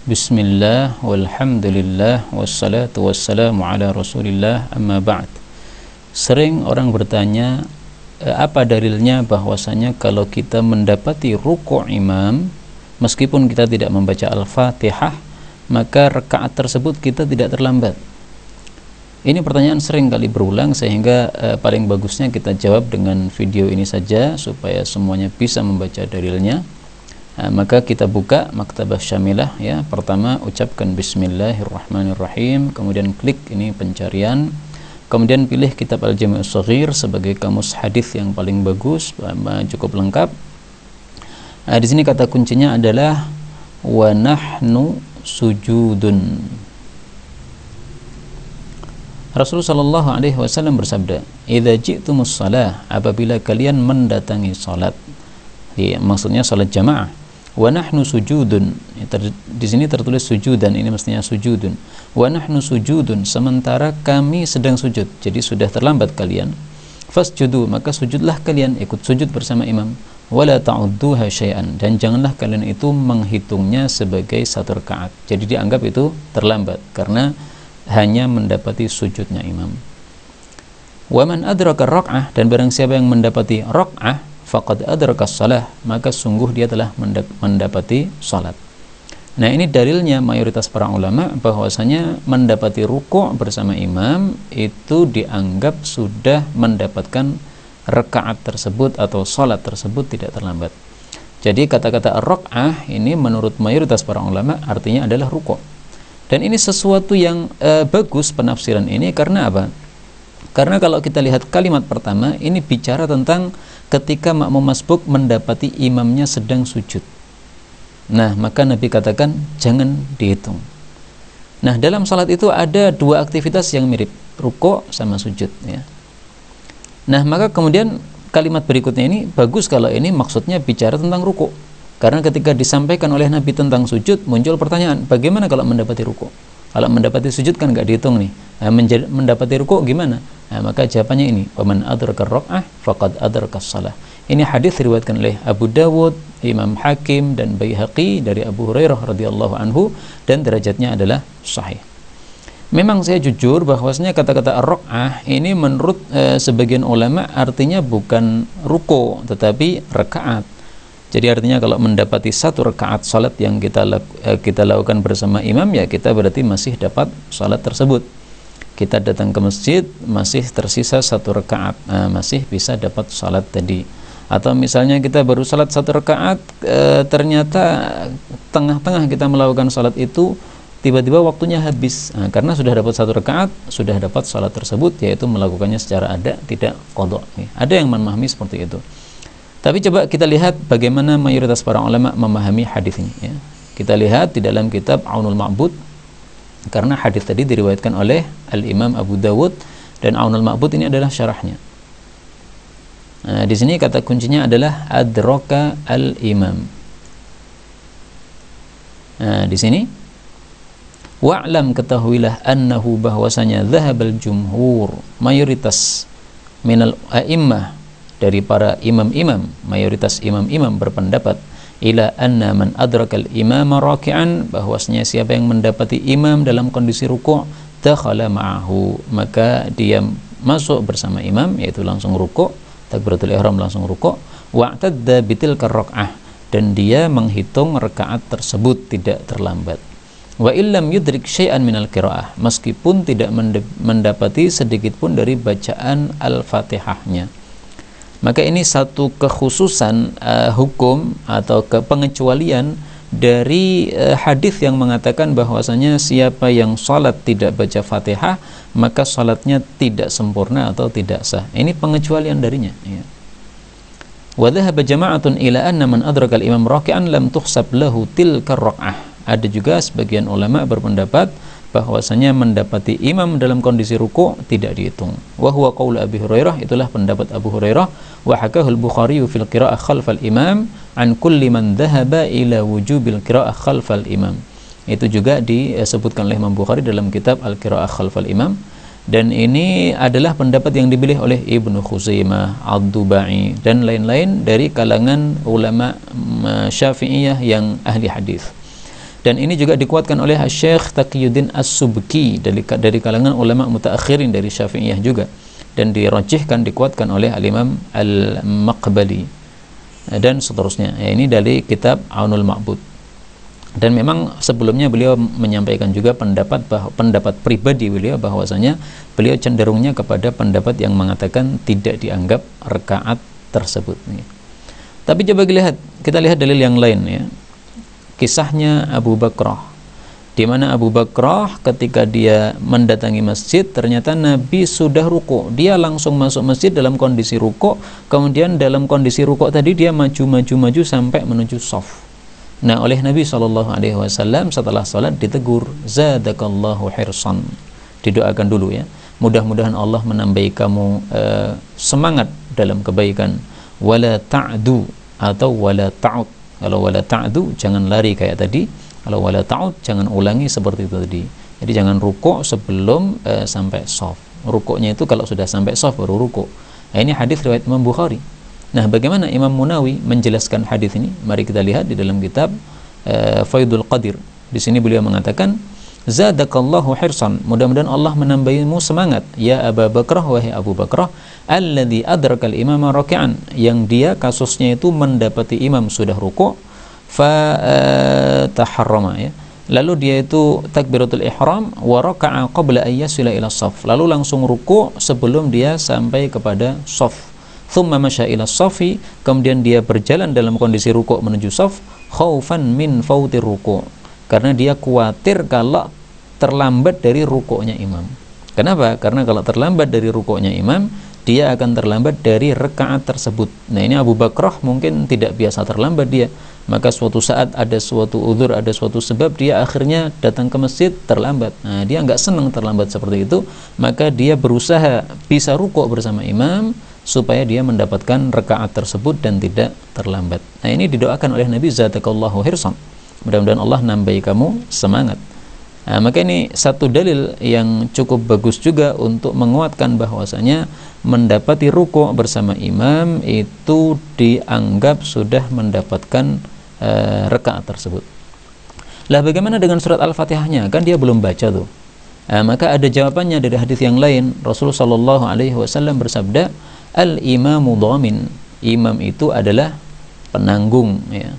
Bismillah, walhamdulillah, wassalatu wassalamu ala rasulillah, amma ba'd. Sering orang bertanya, apa dalilnya bahwasanya kalau kita mendapati ruku' imam, meskipun kita tidak membaca Al-Fatihah, maka rakaat tersebut kita tidak terlambat. Ini pertanyaan sering kali berulang, sehingga paling bagusnya kita jawab dengan video ini saja supaya semuanya bisa membaca dalilnya. Maka kita buka Maktabah Syamilah ya. Pertama ucapkan Bismillahirrahmanirrahim, kemudian klik ini pencarian, kemudian pilih kitab Al-Jami' Shaghir sebagai kamus hadis yang paling bagus, cukup lengkap. Di sini kata kuncinya adalah wa nahnu sujudun. Rasulullah sallallahu alaihi wasallam bersabda, "Idza ji'tumus shalah," apabila kalian mendatangi salat. Maksudnya salat jamaah. Wa nahnu sujudun, di sini tertulis sujudan, ini mestinya sujudun. Wa nahnu sujudun, sementara kami sedang sujud, jadi sudah terlambat kalian. Fasjudu, maka sujudlah kalian, ikut sujud bersama imam. Wala ta'udduha syai'an, dan janganlah kalian itu menghitungnya sebagai satu rakaat, jadi dianggap itu terlambat karena hanya mendapati sujudnya imam. Wa man adraka rak'ah, dan barang siapa yang mendapati rak'ah, faqad adrakas shalah, maka sungguh dia telah mendapati salat. Nah, ini dalilnya mayoritas para ulama bahwasanya mendapati rukuk bersama imam itu dianggap sudah mendapatkan rakaat tersebut atau salat tersebut tidak terlambat. Jadi kata-kata rak'ah ini menurut mayoritas para ulama artinya adalah rukuk. Dan ini sesuatu yang bagus penafsiran ini, karena apa? Karena kalau kita lihat kalimat pertama ini bicara tentang ketika makmum masbuk mendapati imamnya sedang sujud. Nah, maka Nabi katakan jangan dihitung. Nah, dalam salat itu ada dua aktivitas yang mirip, rukuk sama sujud ya. Nah, maka kemudian kalimat berikutnya ini bagus kalau ini maksudnya bicara tentang rukuk. Karena ketika disampaikan oleh Nabi tentang sujud, muncul pertanyaan, bagaimana kalau mendapati rukuk? Kalau mendapati sujud kan nggak dihitung nih. Mendapati rukuk gimana? Nah, maka jawabannya ini, waman adraka rak'ah faqad adrakas shalah. Ini hadis diriwayatkan oleh Abu Dawud, Imam Hakim dan Baihaqi dari Abu Hurairah radhiyallahu anhu, dan derajatnya adalah sahih. Memang saya jujur bahwasanya kata-kata rak'ah ini menurut sebagian ulama artinya bukan ruku tetapi rakaat. Jadi artinya kalau mendapati satu rakaat salat yang kita lakukan bersama imam, ya kita berarti masih dapat salat tersebut. Kita datang ke masjid masih tersisa satu rakaat, masih bisa dapat salat tadi. Atau misalnya kita baru salat satu rakaat, ternyata tengah-tengah kita melakukan salat itu tiba-tiba waktunya habis, karena sudah dapat satu rakaat, sudah dapat salat tersebut, yaitu melakukannya secara ada, tidak qadha. Ada yang memahami seperti itu. Tapi coba kita lihat bagaimana mayoritas para ulama memahami hadis ini ya. Kita lihat di dalam kitab Aunul Ma'bud, karena hadis tadi diriwayatkan oleh Al-Imam Abu Dawud, dan Aunul Ma'bud ini adalah syarahnya. Nah, di sini kata kuncinya adalah adraka al-imam. Nah, di sini wa'lam, ketahuilah, annahu, bahwasanya dhahabal jumhur, mayoritas minal a'immah, dari para imam-imam, mayoritas imam-imam berpendapat, ila anna man adrakal imama raki'an, bahwasanya siapa yang mendapati imam dalam kondisi ruku', dakhala ma'ahu, maka dia masuk bersama imam, yaitu langsung ruku', takbiratul ihram langsung ruku', wa'tadda bitilka rak'ah, dan dia menghitung rakaat tersebut tidak terlambat. Wa illam yudrik syai'an minal qiraah, meskipun tidak mendapati sedikit pun dari bacaan Al-Fatihahnya. Maka ini satu kekhususan hukum atau pengecualian dari hadis yang mengatakan bahwasanya siapa yang salat tidak baca Fatihah maka salatnya tidak sempurna atau tidak sah. Ini pengecualian darinya ya. Wa dhahaba jama'atun ila anna man adraka al-imam raki'an lam tuhsab lahu tilka rak'ah. Ada juga sebagian ulama berpendapat bahwasanya mendapati imam dalam kondisi ruku' tidak dihitung. Wa huwa qaul Abi Hurairah, itulah pendapat Abu Hurairah. Wa hakahu al-Bukhari fil qira'ah khalfal imam an kulli man dhahaba ila wujubil qira'ah khalfal imam. Itu juga disebutkan oleh Imam Bukhari dalam kitab Al-Qira'ah khalfal imam, dan ini adalah pendapat yang dipilih oleh Ibnu Khuzaimah, Ad-Dubai dan lain-lain dari kalangan ulama Syafi'iyah yang ahli hadis. Dan ini juga dikuatkan oleh Syekh Taqiyuddin As-Subki dari kalangan ulama mutaakhirin dari Syafi'iyah juga, dan dirajihkan, dikuatkan oleh Al-Imam Al-Maqbali dan seterusnya. Ya, ini dari kitab Aunul Ma'bud. Dan memang sebelumnya beliau menyampaikan juga pendapat pribadi beliau, bahwasanya beliau cenderungnya kepada pendapat yang mengatakan tidak dianggap rakaat tersebut. Tapi coba kita lihat dalil yang lain ya. Kisahnya Abu Bakrah, di mana Abu Bakrah ketika dia mendatangi masjid, ternyata Nabi sudah ruku. Dia langsung masuk masjid dalam kondisi ruku, kemudian dalam kondisi ruku tadi dia maju sampai menuju shaf. Nah, oleh Nabi SAW setelah salat ditegur, zadakallahu hirsan, didoakan dulu ya, mudah-mudahan Allah menambahi kamu semangat dalam kebaikan. Wala ta'du atau wala ta'ud. Kalau wala ta'du jangan lari kayak tadi, kalau wala ta'ud jangan ulangi seperti itu tadi. Jadi jangan rukuk sebelum sampai shaf. Rukuknya itu kalau sudah sampai shaf baru rukuk. Nah, ini hadis riwayat Imam Bukhari. Nah, bagaimana Imam Munawi menjelaskan hadis ini? Mari kita lihat di dalam kitab Faidul Qadir. Di sini beliau mengatakan, zadakallahu hirsan, mudah-mudahan Allah menambahimu semangat ya Abu Bakrah, wahai Abu Bakrah, alladzi adrakal imama raki'an, yang dia kasusnya itu mendapati imam sudah ruku', fa taharrama ya, lalu dia itu takbiratul ihram wa raka'a qabla an yasila ila shaf, lalu langsung ruku' sebelum dia sampai kepada shaf. Thumma masya ila shafi, kemudian dia berjalan dalam kondisi ruku' menuju shaf, khaufan min fautir ruku', karena dia khawatir kalau terlambat dari rukuknya imam. Kenapa? Karena kalau terlambat dari rukuknya imam, dia akan terlambat dari rakaat tersebut. Nah, ini Abu Bakrah mungkin tidak biasa terlambat dia, maka suatu saat ada suatu uzur, ada suatu sebab dia akhirnya datang ke masjid terlambat. Nah, dia nggak senang terlambat seperti itu, maka dia berusaha bisa rukuk bersama imam supaya dia mendapatkan rakaat tersebut dan tidak terlambat. Nah, ini didoakan oleh Nabi, zatakallahu hirsan, mudah-mudahan Allah nambahi kamu semangat. Nah, maka ini satu dalil yang cukup bagus juga untuk menguatkan bahwasanya mendapati rukuk bersama imam itu dianggap sudah mendapatkan rakaat tersebut. Lah, bagaimana dengan surat Al-Fatihahnya? Kan dia belum baca tuh. Maka ada jawabannya dari hadis yang lain. Rasulullah SAW bersabda, al-imamu dhamin, imam itu adalah penanggung ya.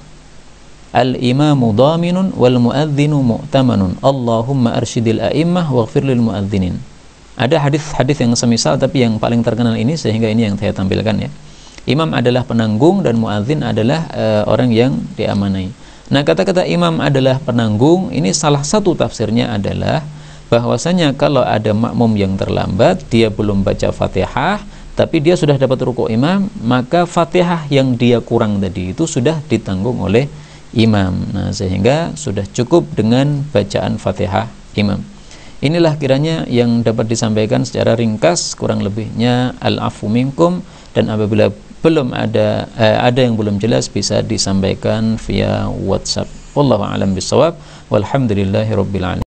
Al-imamu dhaminun wal muadzinu mu'tamanun. Allahumma arsyidil a'immah waghfir lil muadzinin. Ada hadis-hadis yang semisal, tapi yang paling terkenal ini, sehingga ini yang saya tampilkan ya. Imam adalah penanggung dan muadzin adalah orang yang diamanai. Nah, kata-kata imam adalah penanggung ini salah satu tafsirnya adalah bahwasanya kalau ada makmum yang terlambat, dia belum baca Fatihah, tapi dia sudah dapat rukuk imam, maka Fatihah yang dia kurang tadi itu sudah ditanggung oleh imam. Nah, sehingga sudah cukup dengan bacaan Fatihah imam. Inilah kiranya yang dapat disampaikan secara ringkas, kurang lebihnya al-afu minkum, dan apabila belum ada yang belum jelas bisa disampaikan via WhatsApp. Wallahu a'lam bishawab. Walhamdulillahirabbil alamin.